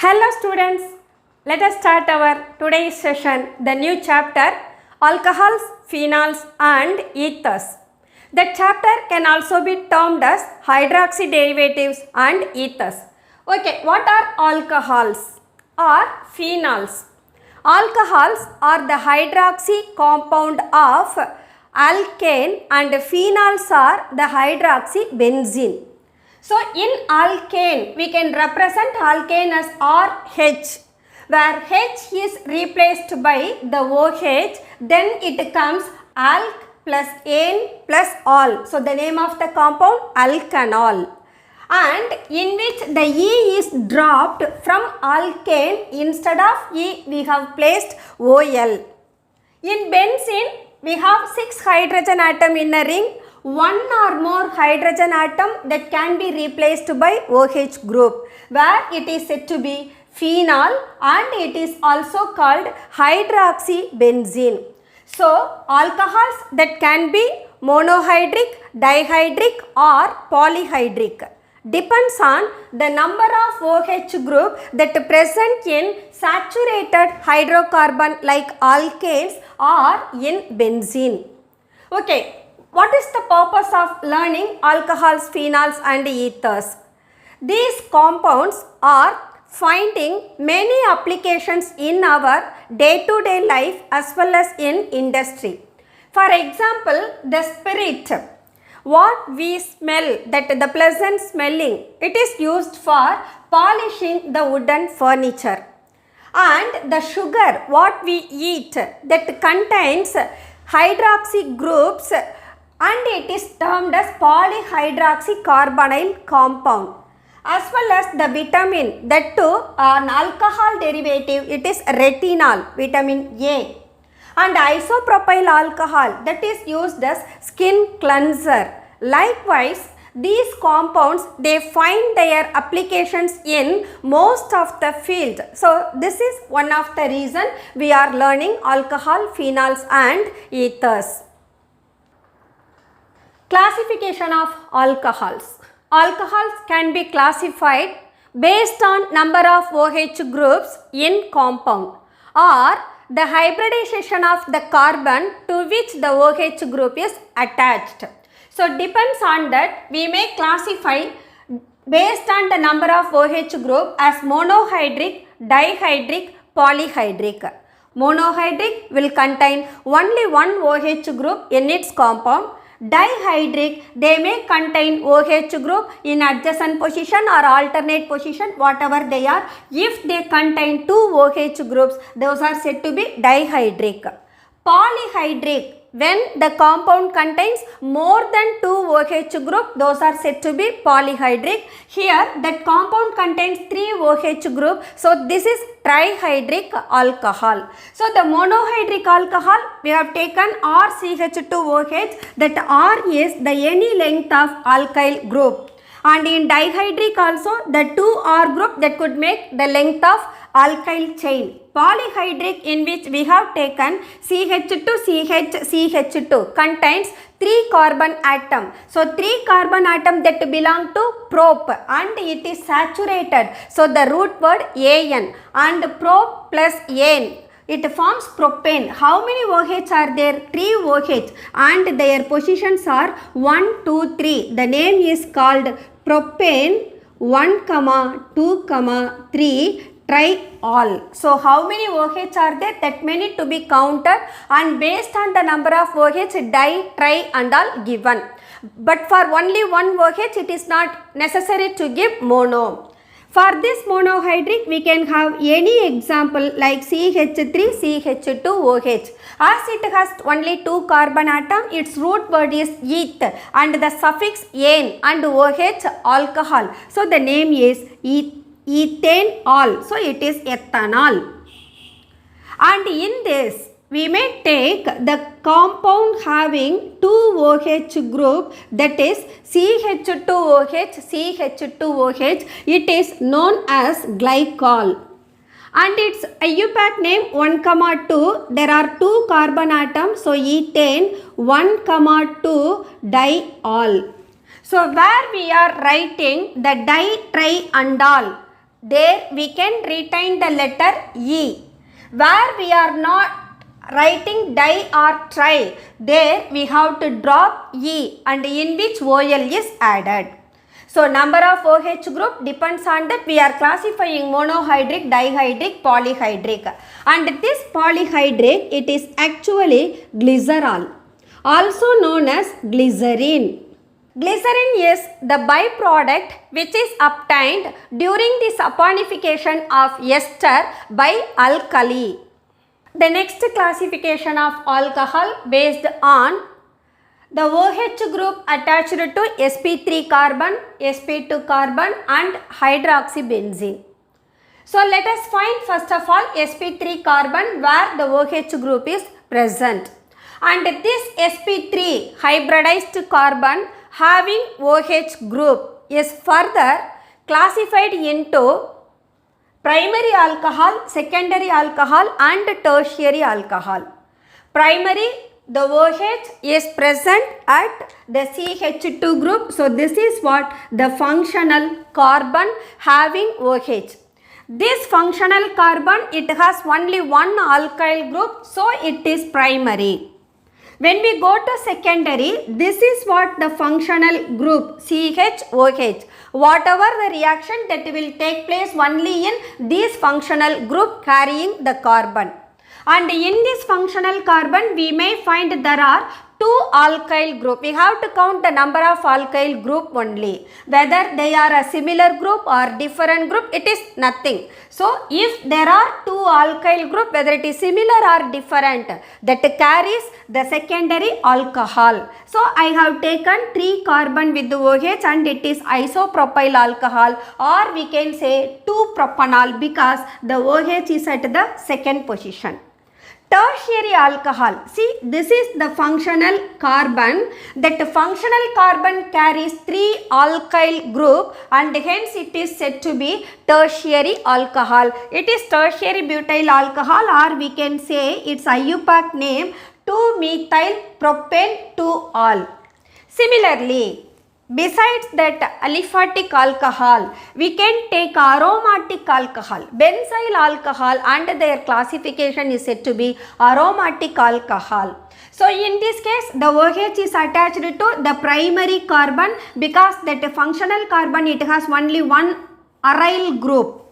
Hello students, let us start our today's session, the new chapter alcohols, phenols and ethers. The chapter can also be termed as hydroxy derivatives and ethers. Okay, what are alcohols or phenols? Alcohols are the hydroxy compound of alkane and phenols are the hydroxy benzene. So, in alkane, we can represent alkane as RH, where H is replaced by the OH, then it comes alk plus ane plus ol. So, the name of the compound alkanol, and in which the E is dropped from alkane, instead of E we have placed OL. In benzene, we have 6 hydrogen atom in a ring. One or more hydrogen atom that can be replaced by OH group, where it is said to be phenol and it is also called hydroxybenzene. So, alcohols that can be monohydric, dihydric or polyhydric depends on the number of OH group that present in saturated hydrocarbon like alkanes or in benzene. Okay. What is the purpose of learning alcohols, phenols and ethers? These compounds are finding many applications in our day-to-day life as well as in industry. For example, the spirit, what we smell, that the pleasant smelling, it is used for polishing the wooden furniture. And the sugar, what we eat, that contains hydroxy groups, and it is termed as polyhydroxycarbonyl compound, as well as the vitamin, that too an alcohol derivative, it is retinol, vitamin A, and isopropyl alcohol, that is used as skin cleanser. Likewise, these compounds, they find their applications in most of the field. So, this is one of the reason we are learning alcohol, phenols and ethers. Classification of alcohols. Alcohols can be classified based on number of OH groups in compound or the hybridization of the carbon to which the OH group is attached. So, depends on that we may classify based on the number of OH group as monohydric, dihydric, polyhydric. Monohydric will contain only one OH group in its compound. Dihydric, they may contain OH group in adjacent position or alternate position, whatever they are. If they contain 2 OH groups, those are said to be dihydric. Polyhydric, when the compound contains more than 2 OH group, those are said to be polyhydric. Here that compound contains 3 OH group, so this is trihydric alcohol. So the monohydric alcohol, we have taken RCH2OH, that R is the any length of alkyl group, and in dihydric also the 2R group that could make the length of alkyl chain. Polyhydric, in which we have taken CH2CH2 contains 3 carbon atom. So 3 carbon atom that belong to prop and it is saturated. So the root word AN and prop plus ane, it forms propane. How many OH are there? 3 OH and their positions are 1, 2, 3. The name is called propane 1, 2, 3 triol. So, how many OH are there? That many to be counted, and based on the number of OH, di, tri and all given. But for only one OH, it is not necessary to give mono. For this monohydric, we can have any example like CH3, CH2OH. As it has only 2 carbon atom, its root word is eth and the suffix ane and OH alcohol. So, the name is ethanol. So, it is ethanol. And in this, we may take the compound having 2 OH group, that is CH2OH, CH2OH, it is known as glycol. And its IUPAC name 1, 2, there are 2 carbon atoms, so ethane 1, 2 diol. So, where we are writing the di, tri and all, there we can retain the letter E. Where we are not writing di or tri, there we have to drop E and in which OL is added. So number of OH group depends on that we are classifying monohydric, dihydric, polyhydric. And this polyhydric, it is actually glycerol, also known as glycerine. Glycerin is the byproduct which is obtained during the saponification of ester by alkali. The next classification of alcohol based on the OH group attached to sp3 carbon, sp2 carbon and hydroxybenzene. So let us find first of all sp3 carbon where the OH group is present. And this sp3 hybridized carbon having OH group is further classified into primary alcohol, secondary alcohol and tertiary alcohol. Primary, the OH is present at the CH2 group. So this is what the functional carbon having OH. This functional carbon, it has only one alkyl group, so it is primary. When we go to secondary, this is what the functional group CHOH. Whatever the reaction that will take place only in this functional group carrying the carbon. And in this functional carbon, we may find there are two alkyl group. We have to count the number of alkyl group only. Whether they are a similar group or different group, it is nothing. So, if there are two alkyl group, whether it is similar or different, that carries the secondary alcohol. So, I have taken 3 carbon with the OH and it is isopropyl alcohol, or we can say 2-propanol because the OH is at the second position. Tertiary alcohol, see this is the functional carbon. That functional carbon carries 3 alkyl group and hence it is said to be tertiary alcohol. It is tertiary butyl alcohol, or we can say its IUPAC name 2-methyl propane 2-ol. Similarly, besides that aliphatic alcohol, we can take aromatic alcohol, benzyl alcohol, and their classification is said to be aromatic alcohol. So in this case, the OH is attached to the primary carbon because that functional carbon, it has only one aryl group.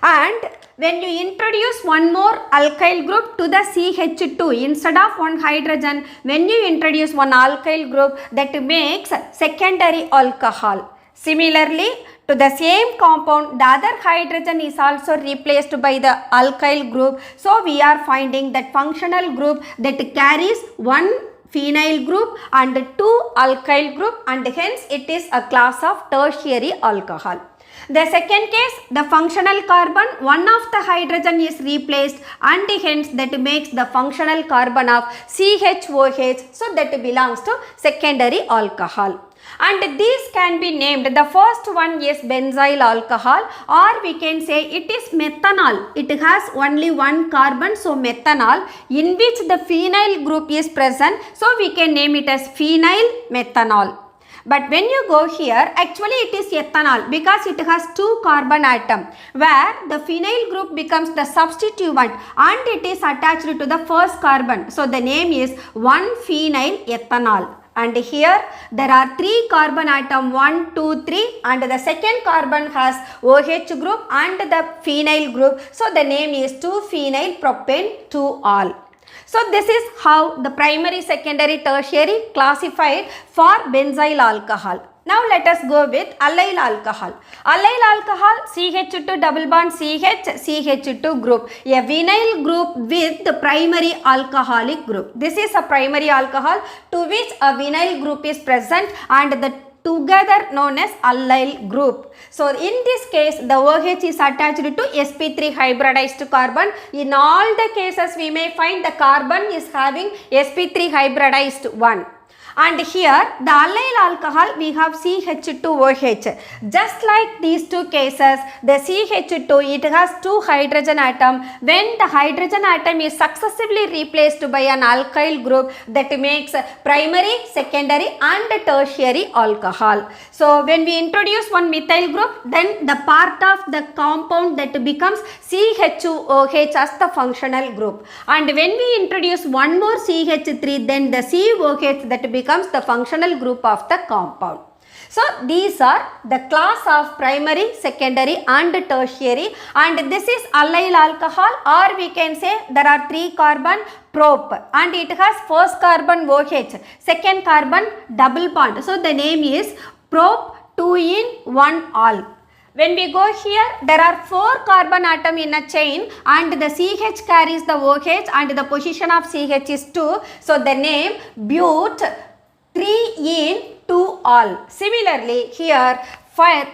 And when you introduce one more alkyl group to the CH2 instead of one hydrogen, when you introduce one alkyl group, that makes secondary alcohol. Similarly, to the same compound, the other hydrogen is also replaced by the alkyl group. So we are finding that functional group that carries one phenyl group and 2 alkyl group, and hence it is a class of tertiary alcohol. The second case, the functional carbon, one of the hydrogen is replaced and hence that makes the functional carbon of CHOH, so that belongs to secondary alcohol. And these can be named, the first one is benzyl alcohol, or we can say it is methanol. It has only one carbon, so methanol, in which the phenyl group is present, so we can name it as phenyl methanol. But when you go here, actually it is ethanol because it has 2 carbon atom, where the phenyl group becomes the substituent and it is attached to the first carbon. So the name is 1-phenyl ethanol. And here there are 3 carbon atom 1, 2, 3, and the second carbon has OH group and the phenyl group. So the name is 2-phenyl propane 2-ol. So this is how the primary, secondary, tertiary classified for benzyl alcohol. Now let us go with allyl alcohol. Allyl alcohol, CH2 double bond CH, CH2 group, a vinyl group with the primary alcoholic group. This is a primary alcohol to which a vinyl group is present and the together known as allyl group. So in this case, the OH is attached to sp3 hybridized carbon. In all the cases, we may find the carbon is having sp3 hybridized one. And here the allyl alcohol we have CH2OH. Just like these two cases, the CH2 it has two hydrogen atom. When the hydrogen atom is successively replaced by an alkyl group, that makes primary, secondary and tertiary alcohol. So when we introduce one methyl group, then the part of the compound that becomes CH2OH as the functional group. And when we introduce one more CH3, then the COH that becomes the functional group of the compound. So these are the class of primary, secondary and tertiary, and this is allyl alcohol, or we can say there are 3 carbon prop and it has first carbon OH, second carbon double bond. So the name is prop 2 in 1 all. When we go here, there are 4 carbon atom in a chain and the CH carries the OH and the position of CH is 2. So the name but 3 in 2 all. Similarly here 4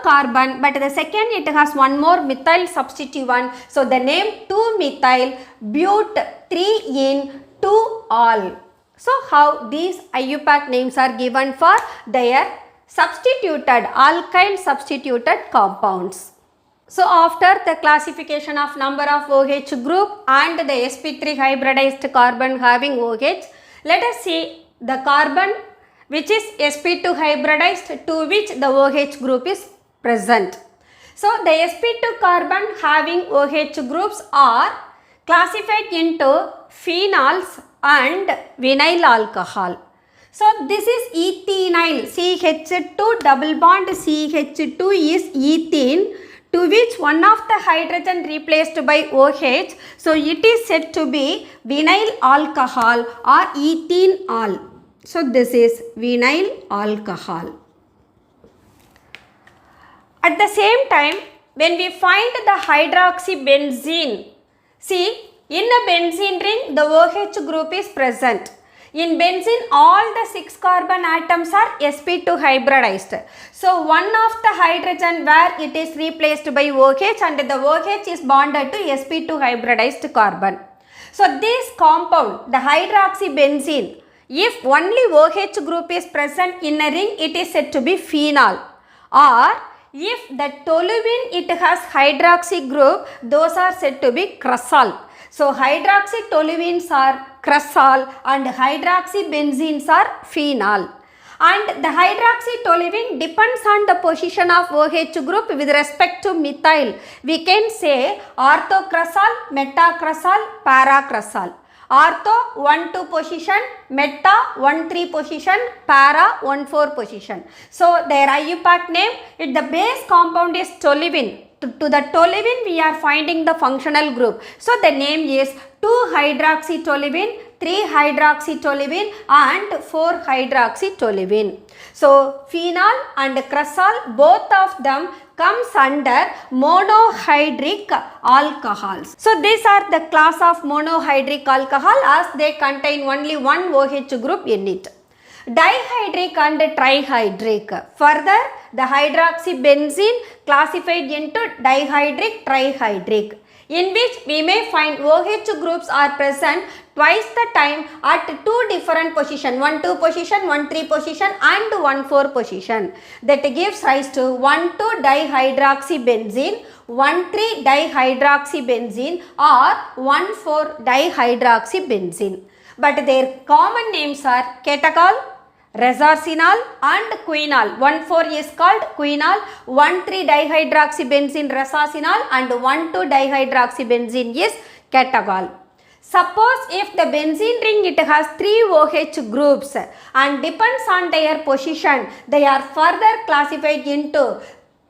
carbon, but the second it has one more methyl substituent. So the name 2 methyl but 3 in 2 all. So how these IUPAC names are given for their substituted alkyl substituted compounds. So after the classification of number of OH group and the sp3 hybridized carbon having OH, let us see the carbon which is sp2 hybridized to which the OH group is present. So the sp2 carbon having OH groups are classified into phenols and vinyl alcohol. So this is ethenyl, CH2 double bond CH2 is ethene, to which one of the hydrogen replaced by OH. So it is said to be vinyl alcohol or ethenol. So this is vinyl alcohol. At the same time, when we find the hydroxybenzene, see in a benzene ring the OH group is present. In benzene, all the 6 carbon atoms are sp2 hybridized. So one of the hydrogen where it is replaced by OH and the OH is bonded to sp2 hybridized carbon. So this compound, the hydroxybenzene, if only OH group is present in a ring, it is said to be phenol. Or if the toluene it has hydroxy group, those are said to be cresol. So hydroxytoluenes are cresol and hydroxybenzenes are phenol. And the hydroxytoluene depends on the position of OH group with respect to methyl. We can say orthocresol, metacresol, paracresol. Ortho 1-2 position, meta 1-3 position, para 1-4 position. So their IUPAC name, the base compound is toluene. To the toluene we are finding the functional group. So the name is 2-hydroxytoluene, 3-hydroxytoluene and 4-hydroxytoluene. So phenol and cresol, both of them comes under monohydric alcohols. So these are the class of monohydric alcohol as they contain only one OH group in it. Dihydric and trihydric. Further, the hydroxybenzene classified into dihydric, trihydric, in which we may find OH groups are present twice the time at 2 different positions, 1-2 position, 1-3 position and 1-4 position. That gives rise to 1,2-dihydroxybenzene, 1,3-dihydroxybenzene or 1,4-dihydroxybenzene. But their common names are catechol, resorcinol and quinol. 1,4 is called quinol, 1,3-dihydroxybenzene resorcinol and 1,2-dihydroxybenzene is catechol. Suppose if the benzene ring it has 3 OH groups and depends on their position, they are further classified into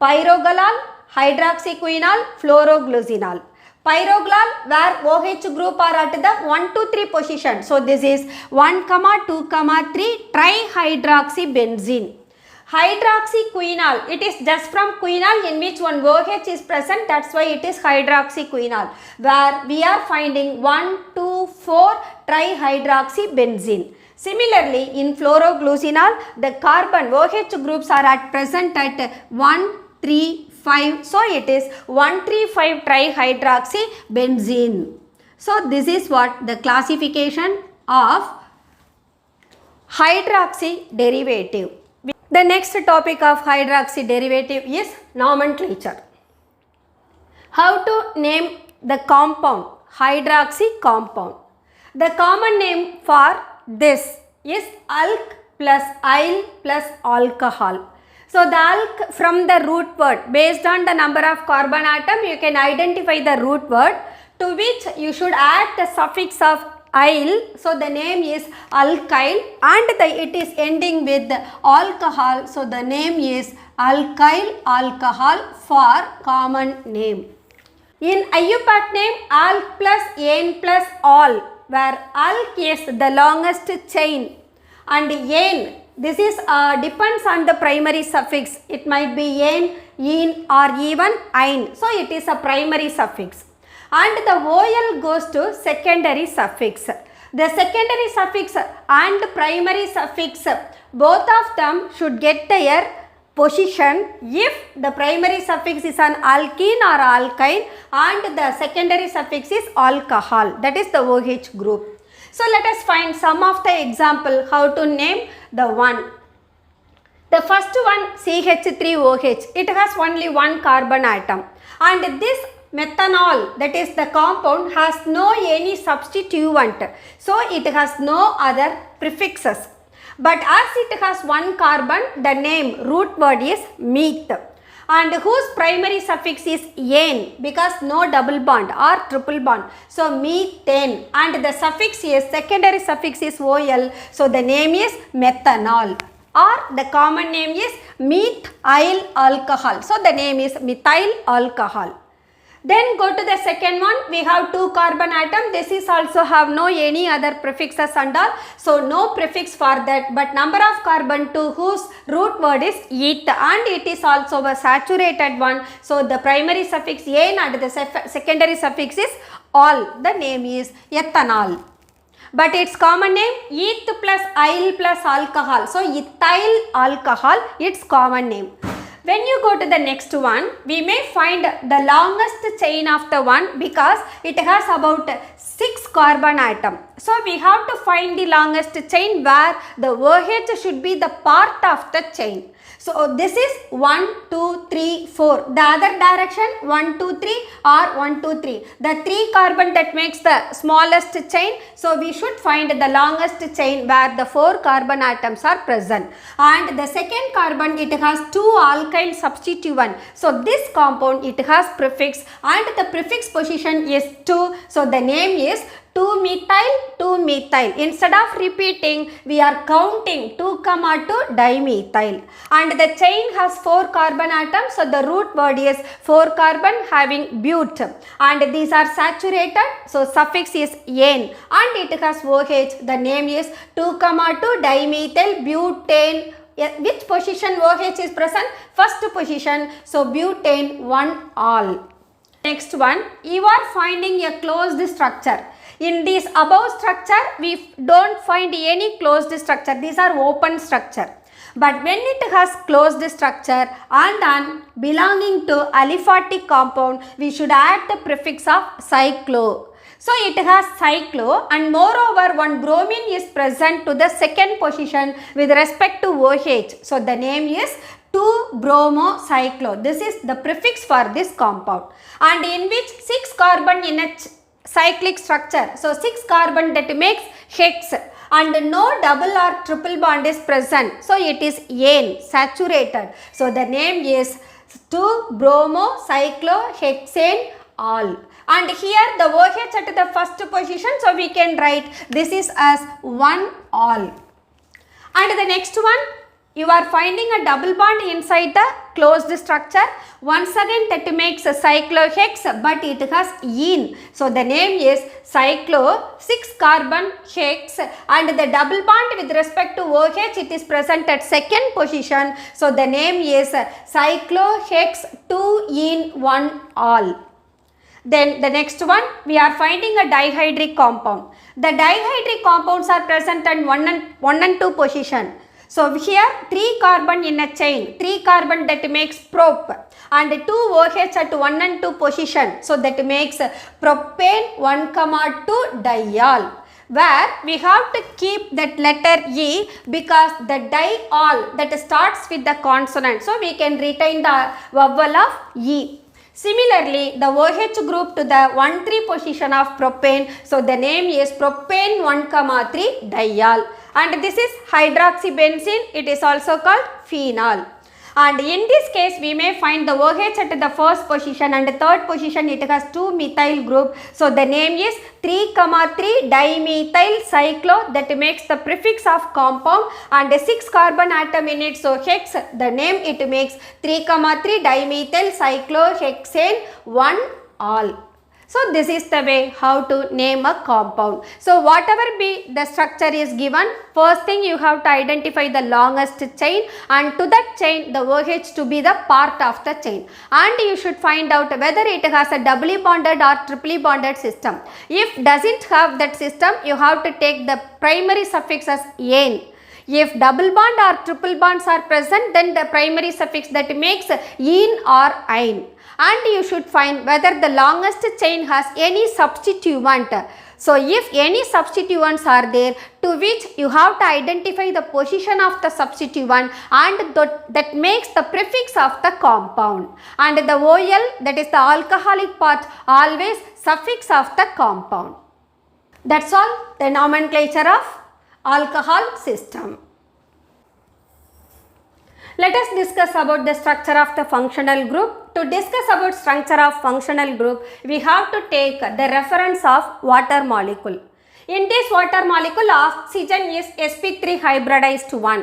pyrogalol, hydroxyquinol, fluoroglucinol. Pyrogalol where OH group are at the 1 to 3 position. So this is 1, 2, 3 trihydroxybenzene. Hydroxyquinol, it is just from quinol in which one OH is present, that's why it is hydroxyquinol, where we are finding 1, 2, 4 trihydroxybenzene. Similarly, in fluoroglucinol, the carbon OH groups are at present at 1, 3, 5. So it is 1,3,5 trihydroxybenzene. So this is what the classification of hydroxy derivative. The next topic of hydroxy derivative is nomenclature. How to name the compound hydroxy compound. The common name for this is alk plus yl plus alcohol. So the alk from the root word, based on the number of carbon atom you can identify the root word, to which you should add the suffix of yl. So the name is alkyl, and it is ending with alcohol. So the name is alkyl alcohol for common name. In IUPAC name, alk plus ane plus all, where alk is the longest chain and ane, this is depends on the primary suffix. It might be ane, ene or even ine. So it is a primary suffix. And the OL goes to secondary suffix. The secondary suffix and primary suffix, both of them should get their position if the primary suffix is an alkene or alkyne and the secondary suffix is alcohol, that is the OH group. So let us find some of the example how to name the one. The first one, CH3OH, it has only one carbon atom, and this methanol, that is the compound, has no any substituent, so it has no other prefixes. But as it has one carbon, the name root word is meth, and whose primary suffix is ane because no double bond or triple bond. So methane, and the suffix is secondary suffix is OL, so the name is methanol, or the common name is methyl alcohol. So the name is methyl alcohol. Then go to the second one, we have two carbon atom. This is also have no any other prefixes and all, so no prefix for that, but number of carbon to whose root word is eth, and it is also a saturated one, so the primary suffix ane and the secondary suffix is all. The name is ethanol, but its common name eth plus yl plus alcohol, so ethyl alcohol, its common name. When you go to the next one, we may find the longest chain of the one because it has about 6 carbon atom. So we have to find the longest chain where the OH should be the part of the chain. So this is 1, 2, 3, 4. The other direction 1, 2, 3 or 1, 2, 3. The 3 carbon that makes the smallest chain. So we should find the longest chain where the 4 carbon atoms are present. And the second carbon, it has 2 alkyl substituent. So this compound, it has prefix, and the prefix position is 2. So the name is 2-methyl, 2-methyl. Instead of repeating, we are counting 2, 2 dimethyl. And the chain has 4 carbon atoms, so the root word is 4 carbon having but. And these are saturated, so suffix is ane, and it has OH. The name is 2, 2 dimethyl butane. Which position OH is present? First position, so butane 1 all. Next one, you are finding a closed structure. In this above structure, we don't find any closed structure. These are open structure. But when it has closed structure and belonging to aliphatic compound, we should add the prefix of cyclo. So it has cyclo, and moreover one bromine is present to the second position with respect to OH. So the name is 2-bromocyclo. This is the prefix for this compound, and in which 6 carbon in a cyclic structure. So 6 carbon that makes hex, and no double or triple bond is present. So it is ane, saturated. So the name is 2-bromocyclohexane all. And here the OH at the first position, so we can write this is as 1 all. And the next one, you are finding a double bond inside the closed structure. Once again that makes a cyclohex, but it has ene. So the name is cyclo 6 carbon hex, and the double bond with respect to OH, it is present at second position. So the name is cyclohex 2 ene 1 all. Then the next one, we are finding a dihydric compound. The dihydric compounds are present at 1 and 2 position. So here 3 carbon in a chain, 3 carbon that makes prop, and 2 OH at 1 and 2 position. So that makes propane 1, 2 diol. where we have to keep that letter E because the diol that starts with the consonant. So, we can retain the vowel of E. Similarly, the OH group to the 1,3 position of propane. So, the name is propane 1,3 diol. And this is hydroxybenzene. It is also called phenol. And in this case, we may find the OH at the first position and the third position it has 2 methyl group. So, the name is 3,3 dimethyl cyclo, that makes the prefix of compound, and 6 carbon atom in it. So, hex, the name it makes 3,3 dimethyl cyclohexane 1-ol. So, this is the way how to name a compound. So, whatever be the structure is given, first thing you have to identify the longest chain, and to that chain the OH to be the part of the chain, and you should find out whether it has a doubly bonded or triply bonded system. If doesn't have that system, you have to take the primary suffix as "ane". If double bond or triple bonds are present, then the primary suffix that makes "ine" or "eine". And you should find whether the longest chain has any substituent. So, if any substituents are there, to which you have to identify the position of the substituent, and that makes the prefix of the compound. And the OL, that is the alcoholic part, always suffix of the compound. That's all the nomenclature of alcohol system. Let us discuss about the structure of the functional group. To discuss about structure of functional group, we have to take the reference of water molecule. In this water molecule, oxygen is sp3 hybridized 1,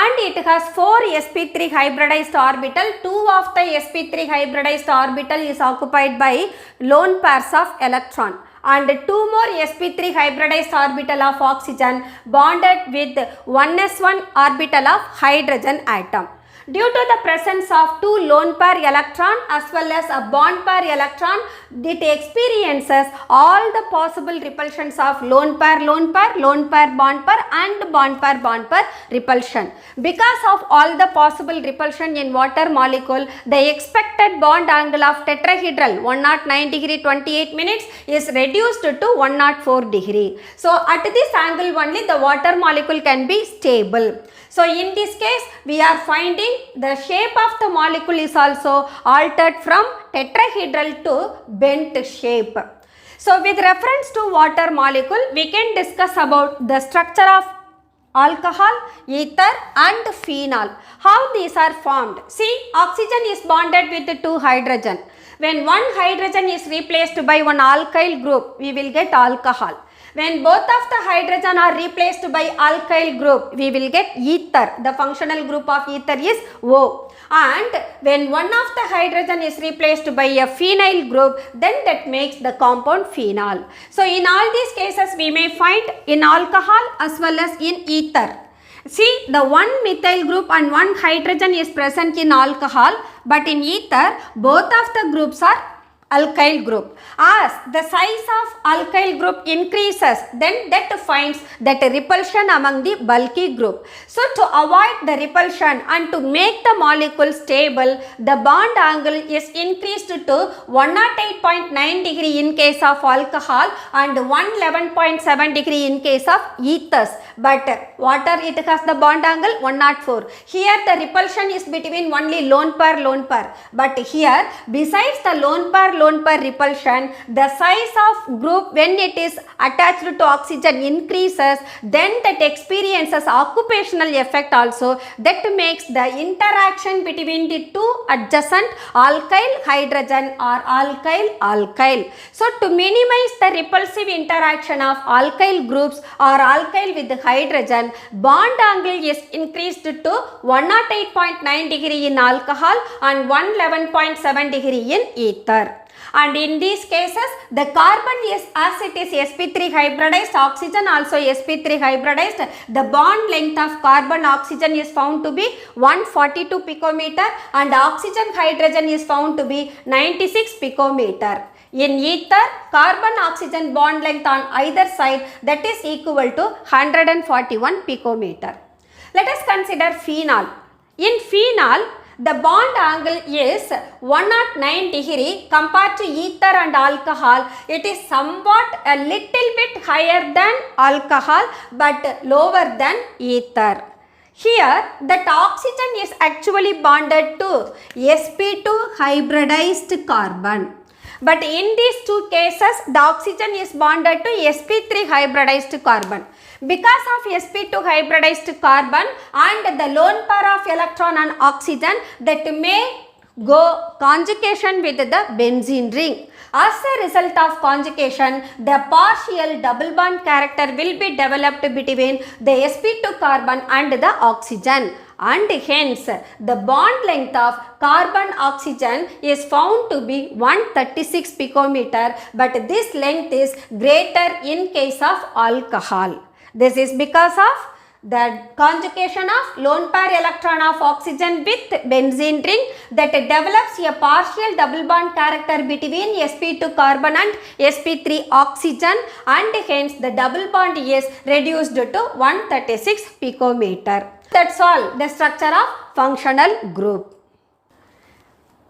and it has 4 sp3 hybridized orbital. 2 of the sp3 hybridized orbital is occupied by lone pairs of electron, and 2 more sp3 hybridized orbital of oxygen bonded with 1s1 orbital of hydrogen atom. Due to the presence of 2 lone pair electron as well as a bond pair electron, it experiences all the possible repulsions of lone pair, lone pair, lone pair, bond pair, and bond pair repulsion. Because of all the possible repulsion in water molecule, the expected bond angle of tetrahedral 109 degree 28 minutes is reduced to 104 degree. So, at this angle only the water molecule can be stable. So, in this case, we are finding the shape of the molecule is also altered from tetrahedral to bent shape. So, with reference to water molecule, we can discuss about the structure of alcohol, ether and phenol. How these are formed? See, oxygen is bonded with 2 hydrogen. When one hydrogen is replaced by one alkyl group, we will get alcohol. When both of the hydrogen are replaced by alkyl group, we will get ether. The functional group of ether is O. And when one of the hydrogen is replaced by a phenyl group, then that makes the compound phenol. So, in all these cases, we may find in alcohol as well as in ether. See, the one methyl group and one hydrogen is present in alcohol, but in ether, both of the groups are alkyl group. As the size of alkyl group increases, then that finds that repulsion among the bulky group. So, to avoid the repulsion and to make the molecule stable, the bond angle is increased to 108.9 degree in case of alcohol and 111.7 degree in case of ethers. But water, it has the bond angle 104. Here the repulsion is between only lone pair. But here, besides the lone pair repulsion, the size of group when it is attached to oxygen increases, then that experiences occupational effect also, that makes the interaction between the 2 adjacent alkyl hydrogen or alkyl. So, to minimize the repulsive interaction of alkyl groups or alkyl with hydrogen, bond angle is increased to 108.9 degree in alcohol and 111.7 degree in ether. And in these cases, the carbon is, as it is sp3 hybridized, oxygen also sp3 hybridized, the bond length of carbon oxygen is found to be 142 picometer and oxygen hydrogen is found to be 96 picometer. In ether, carbon oxygen bond length on either side, that is equal to 141 picometer. Let us consider phenol. In phenol, the bond angle is 109 degree compared to ether and alcohol. It is somewhat a little bit higher than alcohol but lower than ether. Here, that oxygen is actually bonded to sp2 hybridized carbon. But in these two cases, the oxygen is bonded to sp3 hybridized carbon. Because of sp2 hybridized carbon and the lone pair of electron and oxygen, that may go conjugation with the benzene ring. As a result of conjugation, the partial double bond character will be developed between the sp2 carbon and the oxygen, and hence the bond length of carbon oxygen is found to be 136 picometer, but this length is greater in case of alcohol. This is because of the conjugation of lone pair electron of oxygen with benzene ring that develops a partial double bond character between sp2 carbon and sp3 oxygen, and hence the double bond is reduced to 136 picometer. That's all the structure of functional group.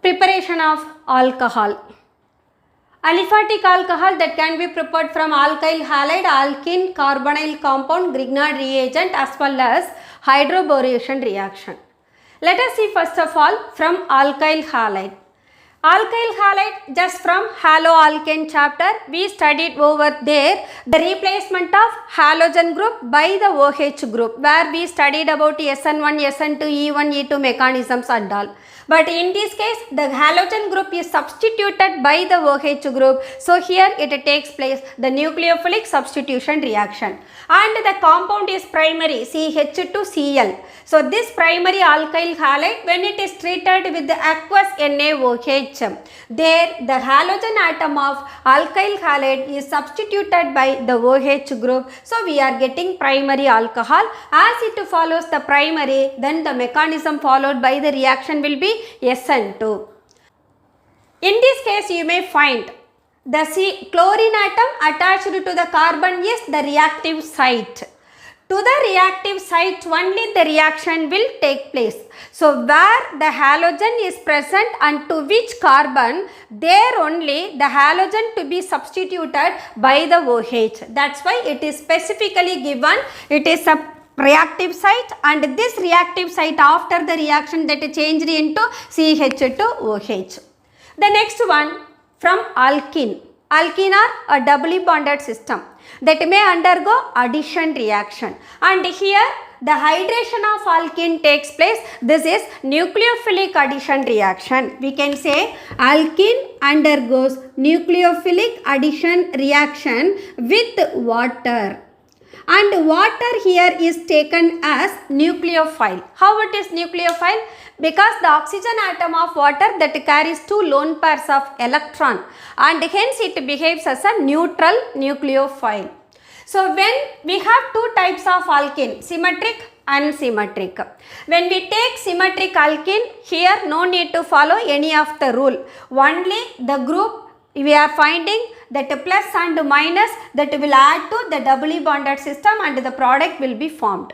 Preparation of alcohol. Aliphatic alcohol that can be prepared from alkyl halide, alkene, carbonyl compound, Grignard reagent as well as hydroboration reaction. Let us see first of all from alkyl halide. Alkyl halide, just from haloalkane chapter, we studied over there the replacement of halogen group by the OH group, where we studied about SN1, SN2, E1, E2 mechanisms and all. But in this case, the halogen group is substituted by the OH group. So here it takes place the nucleophilic substitution reaction. And the compound is primary CH2Cl. So this primary alkyl halide, when it is treated with the aqueous NaOH, there the halogen atom of alkyl halide is substituted by the OH group. So we are getting primary alcohol. As it follows the primary, then the mechanism followed by the reaction will be SN2. In this case, you may find the chlorine atom attached to the carbon is the reactive site. To the reactive site only the reaction will take place. So where the halogen is present and to which carbon, there only the halogen to be substituted by the OH. That's why it is specifically given. It is a reactive site, and this reactive site after the reaction that changed into CH2OH. The next one from alkene. Alkene are a doubly bonded system that may undergo addition reaction, and here the hydration of alkene takes place. This is nucleophilic addition reaction. We can say alkene undergoes nucleophilic addition reaction with water. And water here is taken as nucleophile. How it is nucleophile? Because the oxygen atom of water that carries two lone pairs of electron, and hence it behaves as a neutral nucleophile. So when we have two types of alkene, symmetric and unsymmetric. When we take symmetric alkene, here no need to follow any of the rule. Only the group we are finding that plus and minus that will add to the doubly bonded system and the product will be formed.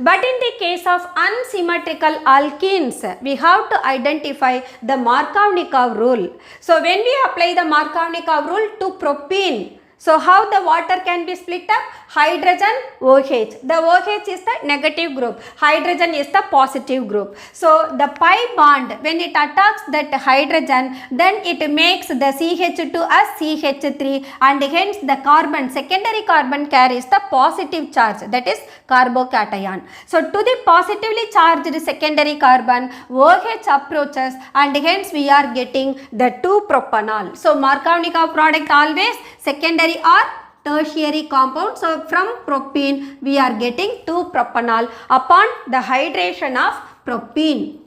But in the case of unsymmetrical alkenes, we have to identify the Markovnikov rule. So when we apply the Markovnikov rule to propene, so how the water can be split up? Hydrogen OH. The OH is the negative group. Hydrogen is the positive group. So the pi bond, when it attacks that hydrogen, then it makes the CH2 as CH3, and hence the carbon, secondary carbon carries the positive charge, that is carbocation. So to the positively charged secondary carbon, OH approaches, and hence we are getting the 2-propanol. So Markovnikov product always secondary or tertiary compound. So from propene we are getting 2-propanol upon the hydration of propene.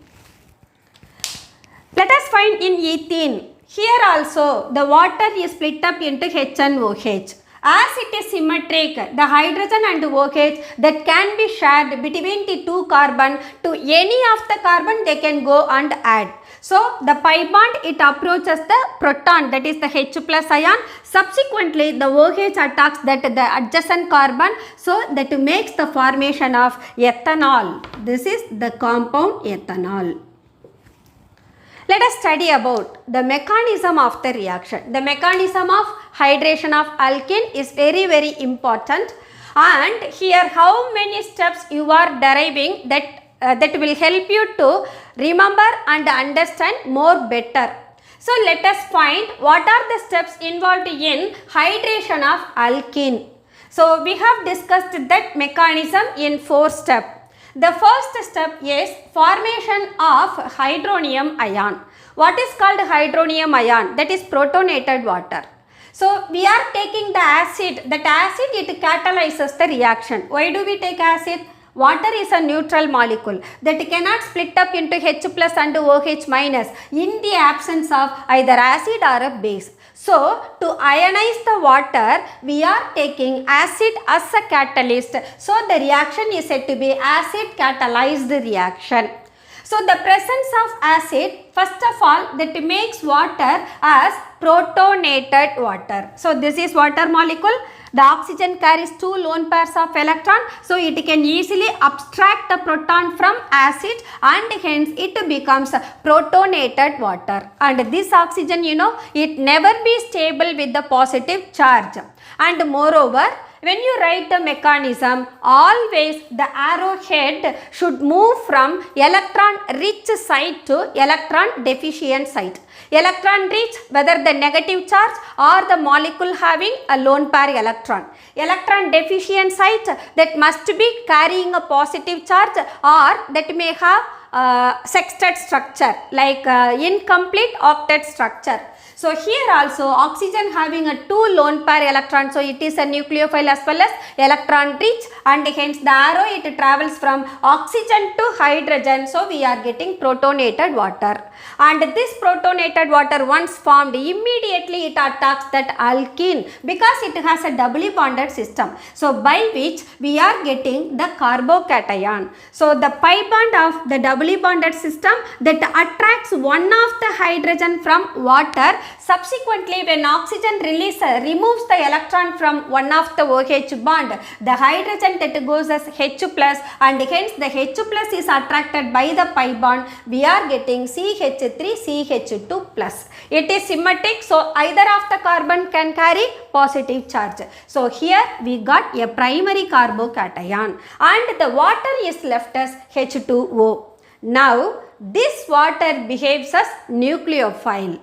Let us find in ethene. Here also the water is split up into H and OH. As it is symmetric, the hydrogen and OH that can be shared between the two carbon, to any of the carbon they can go and add. So the pi bond, it approaches the proton, that is the H plus ion. Subsequently the OH attacks that the adjacent carbon, so that makes the formation of ethanol. This is the compound ethanol. Let us study about the mechanism of the reaction. The mechanism of hydration of alkene is very important, and here how many steps you are deriving that will help you to remember and understand more better. So let us find what are the steps involved in hydration of alkene. So we have discussed that mechanism in 4 steps. The first step is formation of hydronium ion. What is called hydronium ion? That is protonated water. So we are taking the acid. That acid, it catalyzes the reaction. Why do we take acid? Water is a neutral molecule that cannot split up into H plus and OH minus in the absence of either acid or a base. So, to ionize the water, we are taking acid as a catalyst. So, the reaction is said to be acid catalyzed reaction. So, the presence of acid, first of all, that makes water as protonated water. So, this is water molecule. The oxygen carries 2 lone pairs of electron, so it can easily abstract the proton from acid and hence it becomes protonated water. And this oxygen, it never be stable with the positive charge. And moreover, when you write the mechanism, always the arrowhead should move from electron rich site to electron deficient site. Electron rich, whether the negative charge or the molecule having a lone pair electron. Electron deficient site, that must be carrying a positive charge or that may have sextet structure like incomplete octet structure. So here also oxygen having a 2 lone pair electrons, so it is a nucleophile as well as electron rich, and hence the arrow it travels from oxygen to hydrogen, so we are getting protonated water. And this protonated water once formed, immediately it attacks that alkene because it has a doubly bonded system, so by which we are getting the carbocation. So the pi bond of the doubly bonded system that attracts one of the hydrogen from water. Subsequently, when oxygen removes the electron from one of the OH bond, the hydrogen that goes as H plus, and hence the H plus is attracted by the pi bond. We are getting CH3 CH2 plus. It is symmetric, so either of the carbon can carry positive charge. So here we got a primary carbocation and the water is left as H2O. Now this water behaves as nucleophile.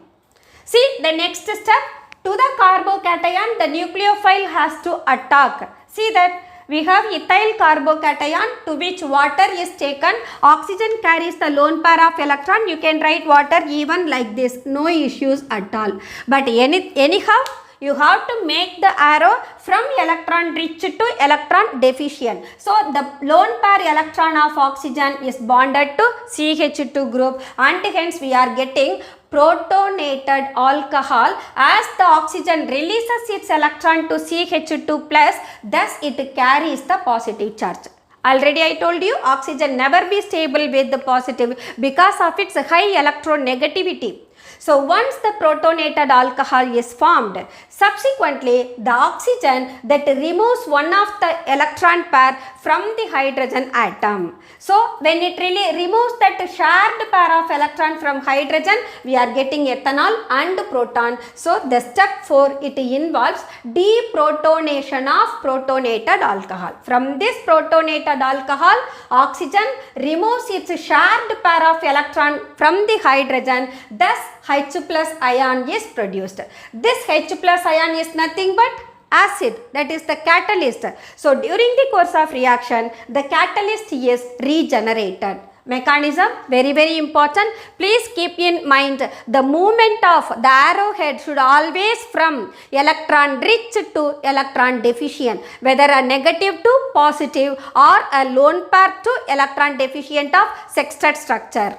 See the next step, to the carbocation the nucleophile has to attack. See that we have ethyl carbocation to which water is taken, oxygen carries the lone pair of electron, you can write water even like this, no issues at all. But anyhow, you have to make the arrow from electron rich to electron deficient. So the lone pair electron of oxygen is bonded to CH2 group and hence we are getting protonated alcohol as the oxygen releases its electron to CH2 plus, thus it carries the positive charge. Already I told you oxygen never be stable with the positive because of its high electronegativity. So once the protonated alcohol is formed, subsequently the oxygen that removes one of the electron pair from the hydrogen atom. So when it really removes that shared pair of electron from hydrogen, we are getting ethanol and proton. So the step 4, it involves deprotonation of protonated alcohol. From this protonated alcohol, oxygen removes its shared pair of electron from the hydrogen, thus H plus ion is produced. This H plus ion is nothing but acid, that is the catalyst. So during the course of reaction, the catalyst is regenerated. Mechanism very important. Please keep in mind the movement of the arrowhead should always from electron rich to electron deficient, whether a negative to positive or a lone pair to electron deficient of sextet structure.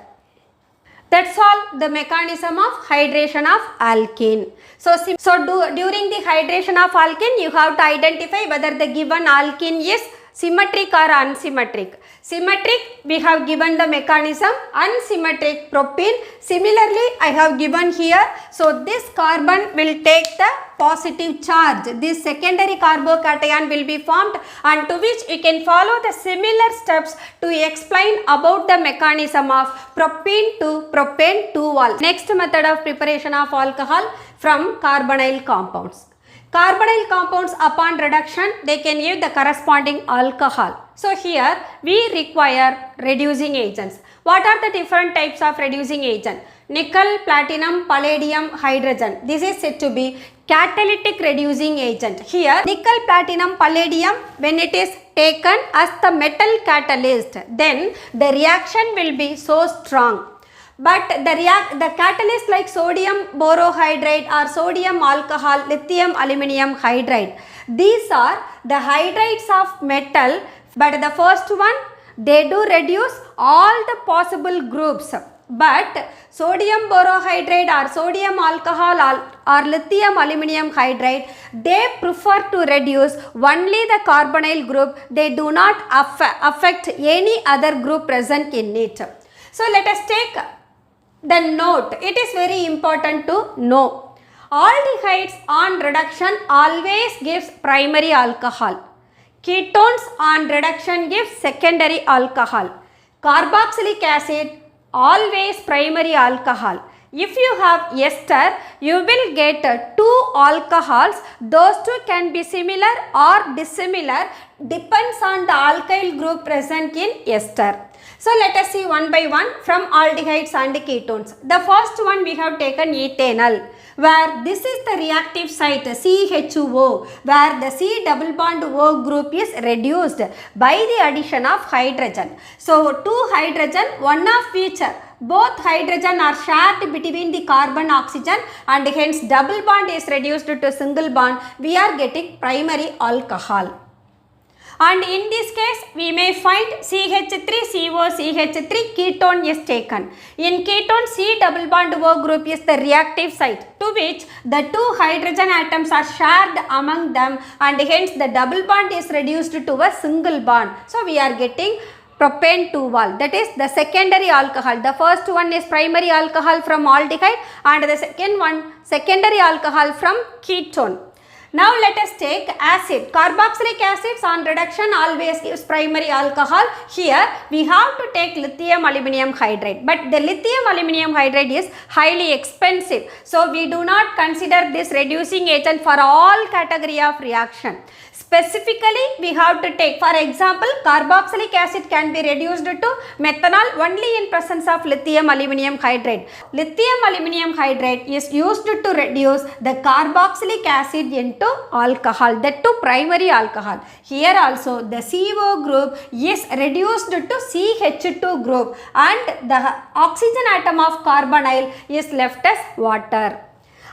That's all the mechanism of hydration of alkene. So during the hydration of alkene, you have to identify whether the given alkene is symmetric or unsymmetric. Symmetric, we have given the mechanism. Unsymmetric, propene. Similarly, I have given here. So, this carbon will take the positive charge. This secondary carbocation will be formed, and to which you can follow the similar steps to explain about the mechanism of propene to propane 2-ol. Next method of preparation of alcohol from carbonyl compounds. Carbonyl compounds upon reduction, they can give the corresponding alcohol. So here we require reducing agents. What are the different types of reducing agent? Nickel, platinum, palladium, hydrogen. This is said to be catalytic reducing agent. Here nickel, platinum, palladium, when it is taken as the metal catalyst, then the reaction will be so strong. But the catalyst like sodium borohydride or sodium alcohol, lithium aluminum hydride, these are the hydrides of metal, but the first one, they do reduce all the possible groups. But sodium borohydride or sodium alcohol or lithium aluminum hydride, they prefer to reduce only the carbonyl group. They do not affect any other group present in it. So let us take the note. It is very important to know. Aldehydes on reduction always gives primary alcohol. Ketones on reduction gives secondary alcohol. Carboxylic acid always primary alcohol. If you have ester, you will get two alcohols. Those two can be similar or dissimilar, depends on the alkyl group present in ester. So let us see one by one from aldehydes and ketones. The first one we have taken ethanol, where this is the reactive site CHO, where the C double bond O group is reduced by the addition of hydrogen. So two hydrogen, one of which both hydrogen are shared between the carbon oxygen, and hence double bond is reduced to single bond. We are getting primary alcohol. And in this case, we may find CH3CO, CH3 ketone is taken. In ketone, C double bond O group is the reactive site, to which the two hydrogen atoms are shared among them, and hence the double bond is reduced to a single bond. So we are getting propane 2-ol, that is the secondary alcohol. The first one is primary alcohol from aldehyde, and the second one secondary alcohol from ketone. Now let us take acid. Carboxylic acids on reduction always gives primary alcohol. Here we have to take lithium aluminum hydride, but the lithium aluminum hydride is highly expensive. So we do not consider this reducing agent for all category of reaction. Specifically, we have to take, for example, carboxylic acid can be reduced to methanol only in presence of lithium aluminum hydride. Lithium aluminum hydride is used to reduce the carboxylic acid into alcohol, that to primary alcohol. Here also the CO group is reduced to CH2 group, and the oxygen atom of carbonyl is left as water.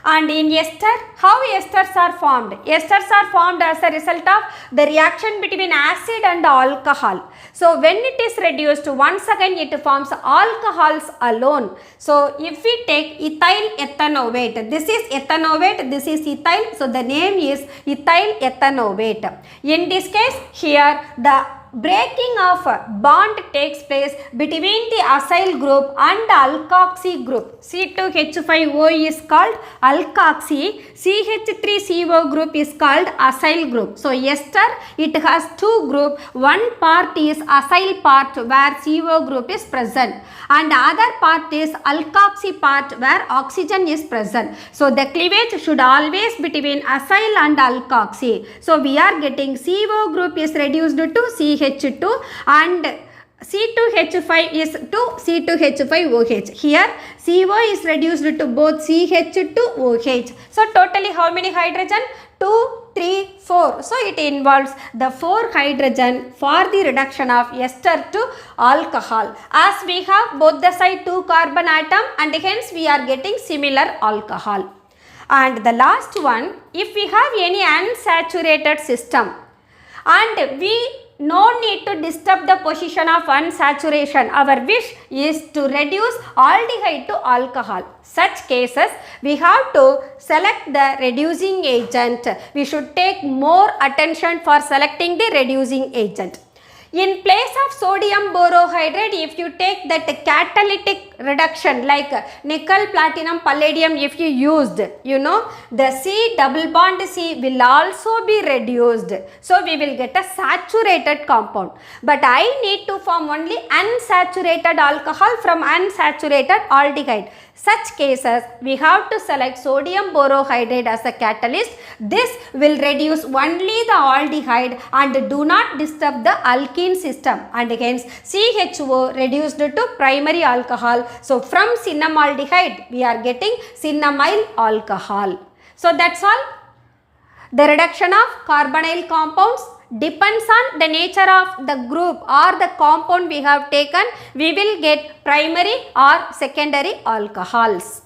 And in ester, how esters are formed? Esters are formed as a result of the reaction between acid and alcohol. So when it is reduced, once again it forms alcohols alone. So if we take ethyl ethanoate, this is ethanoate, this is ethyl, so the name is ethyl ethanoate. In this case, here the breaking of bond takes place between the acyl group and the alkoxy group. C2H5O is called alkoxy, CH3CO group is called acyl group. So ester, it has two groups. One part is acyl part where CO group is present, and other part is alkoxy part where oxygen is present. So the cleavage should always between acyl and alkoxy. So we are getting CO group is reduced to CH2 and C2H5 is to C2H5OH. Here CO is reduced to both CH2OH. So totally how many hydrogen? 2, 3, 4. So it involves the 4 hydrogen for the reduction of ester to alcohol. As we have both the side 2 carbon atom, and hence we are getting similar alcohol. And the last one, if we have any unsaturated system and we no need to disturb the position of unsaturation, our wish is to reduce aldehyde to alcohol. Such cases, we have to select the reducing agent. We should take more attention for selecting the reducing agent. In place of sodium borohydride, if you take that catalytic reduction like nickel, platinum, palladium, if you used, you know, the C double bond C will also be reduced. So we will get a saturated compound. But I need to form only unsaturated alcohol from unsaturated aldehyde. Such cases, we have to select sodium borohydride as a catalyst. This will reduce only the aldehyde and do not disturb the alkene system, and hence CHO reduced to primary alcohol. So from cinnamaldehyde, we are getting cinnamyl alcohol. So that's all. The reduction of carbonyl compounds depends on the nature of the group or the compound we have taken. We will get primary or secondary alcohols.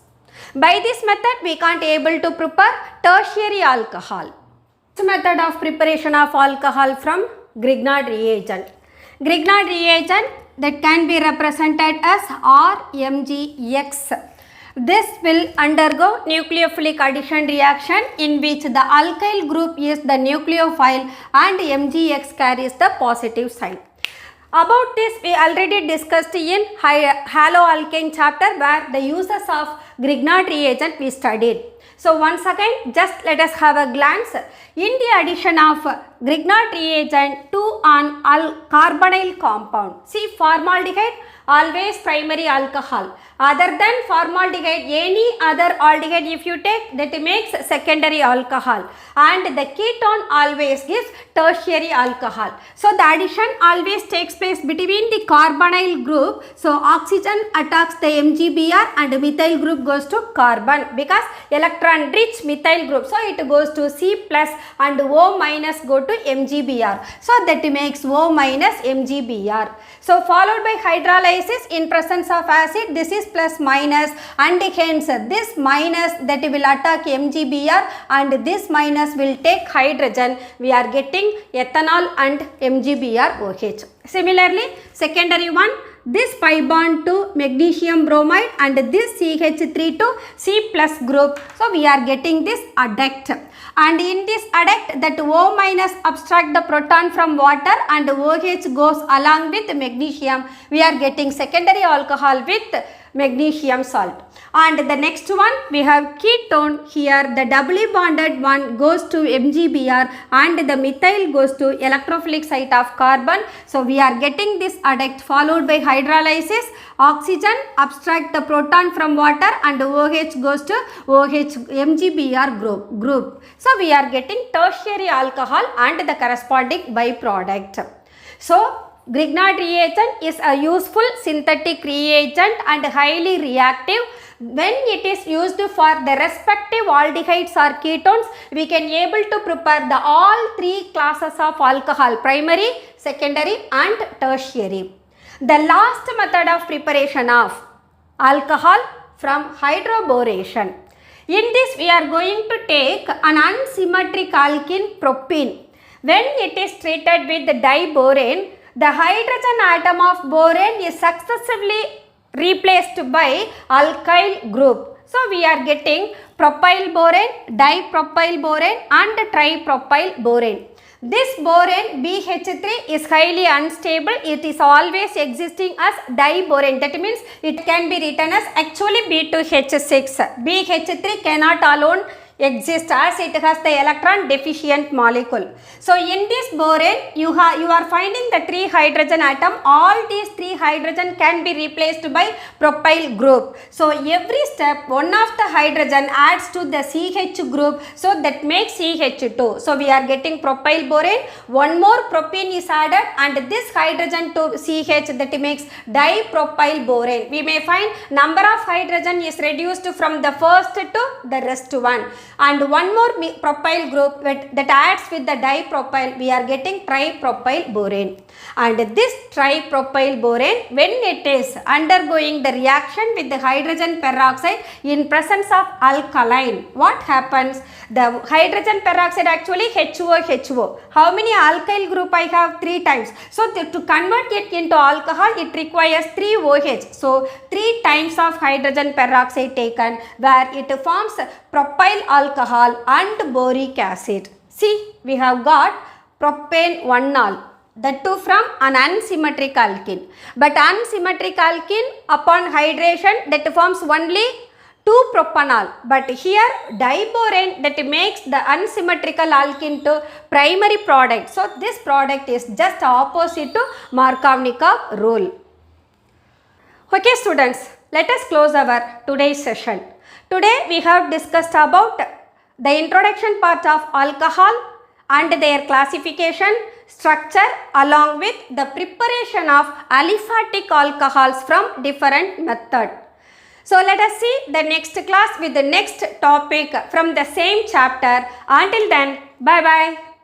By this method, we can't able to prepare tertiary alcohol. This method of preparation of alcohol from Grignard reagent. Grignard reagent that can be represented as RMgX. This will undergo nucleophilic addition reaction in which the alkyl group is the nucleophile and MgX carries the positive sign. About this we already discussed in haloalkane chapter where the uses of Grignard reagent we studied. So once again just let us have a glance. In the addition of Grignard reagent to an carbonyl compound, see formaldehyde always primary alcohol. Other than formaldehyde, any other aldehyde if you take, that makes secondary alcohol, and the ketone always gives tertiary alcohol. So the addition always takes place between the carbonyl group. So oxygen attacks the MgBr and methyl group goes to carbon because electron rich methyl group. So it goes to C plus and O minus go to MgBr. So that makes O minus MgBr. So followed by hydrolysis in presence of acid, this is plus minus, and hence this minus that will attack MgBr and this minus will take hydrogen. We are getting ethanol and MgBrOH. Similarly, secondary one, this pi bond to magnesium bromide and this CH3 to C plus group. So we are getting this adduct. And in this adduct, that O minus abstract the proton from water and OH goes along with magnesium. We are getting secondary alcohol with magnesium salt. And the next one we have ketone. Here the doubly bonded one goes to MgBr and the methyl goes to electrophilic site of carbon. So we are getting this adduct followed by hydrolysis. Oxygen abstract the proton from water and OH goes to OH MgBr group. So we are getting tertiary alcohol and the corresponding byproduct. So Grignard reagent is a useful synthetic reagent and highly reactive. When it is used for the respective aldehydes or ketones, we can able to prepare the all three classes of alcohol, primary, secondary and tertiary. The last method of preparation of alcohol from hydroboration. In this we are going to take an unsymmetric alkene propene. When it is treated with the diborane, the hydrogen atom of borane is successively replaced by alkyl group. So we are getting propyl borane, dipropyl borane and tripropyl borane. This borane BH3 is highly unstable. It is always existing as diborane. That means it can be written as actually B2H6. BH3 cannot alone exist as it has the electron deficient molecule. So in this borane you are finding the 3 hydrogen atom. All these 3 hydrogen can be replaced by propyl group. So every step one of the hydrogen adds to the CH group, so that makes CH2. So we are getting propyl borane, one more propene is added and this hydrogen to CH, that makes dipropyl borane. We may find number of hydrogen is reduced from the first to the rest one. And one more propyl group that adds with the dipropyl, we are getting tripropyl borane. And this tripropyl borane, when it is undergoing the reaction with the hydrogen peroxide in presence of alkaline, what happens? The hydrogen peroxide actually HO. How many alkyl group I have? 3 times. So to convert it into alcohol, it requires 3 OH. So 3 times of hydrogen peroxide taken, where it forms propyl alcohol and boric acid. See, we have got propane 1-ol, that too from an unsymmetric alkene. But unsymmetric alkene upon hydration that forms only 2-propanol, but here diborane that makes the unsymmetrical alkene to primary product. So this product is just opposite to Markovnikov rule. Okay students, let us close our today's session. Today we have discussed about the introduction part of alcohol and their classification, structure along with the preparation of aliphatic alcohols from different methods. So let us see the next class with the next topic from the same chapter. Until then, bye bye.